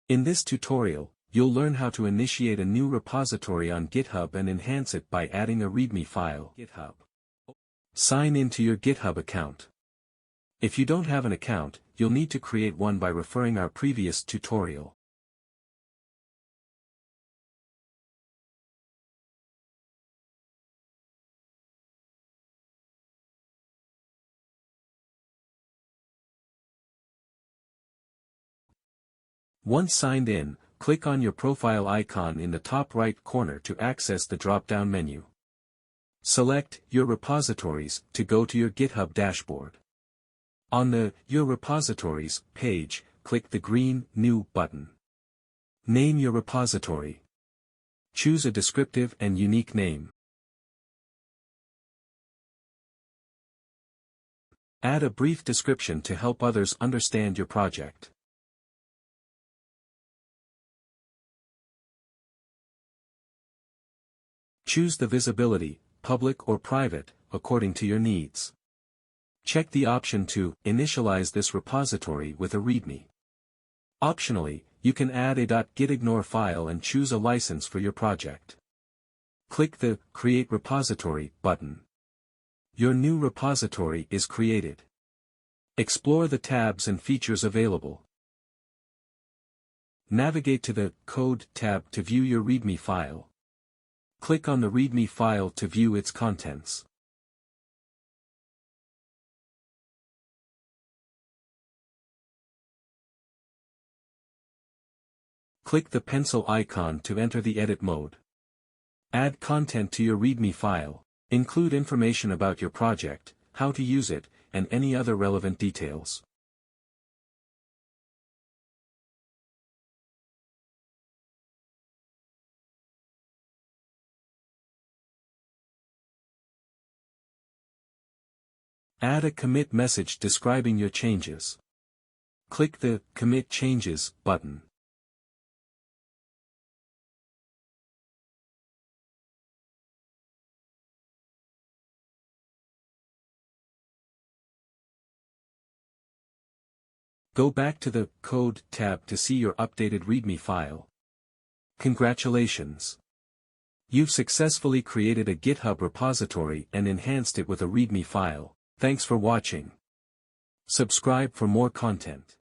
In this tutorial, you'll learn how to initiate a new repository on GitHub and enhance it by adding a README file. GitHub. Sign in to your GitHub account. If you don't have an account, you'll need to create one by referring our previous tutorial. Once signed in, click on your profile icon in the top right corner to access the drop-down menu. Select Your Repositories to go to your GitHub dashboard. On the Your Repositories page, click the green New button. Name your repository. Choose a descriptive and unique name. Add a brief description to help others understand your project. Choose the visibility, public or private, according to your needs. Check the option to initialize this repository with a README. Optionally, you can add a .gitignore file and choose a license for your project. Click the Create Repository button. Your new repository is created. Explore the tabs and features available. Navigate to the Code tab to view your README file. Click on the README file to view its contents. Click the pencil icon to enter the edit mode. Add content to your README file. Include information about your project, how to use it, and any other relevant details. Add a commit message describing your changes. Click the Commit Changes button. Go back to the Code tab to see your updated README file. Congratulations! You've successfully created a GitHub repository and enhanced it with a README file. Thanks for watching. Subscribe for more content.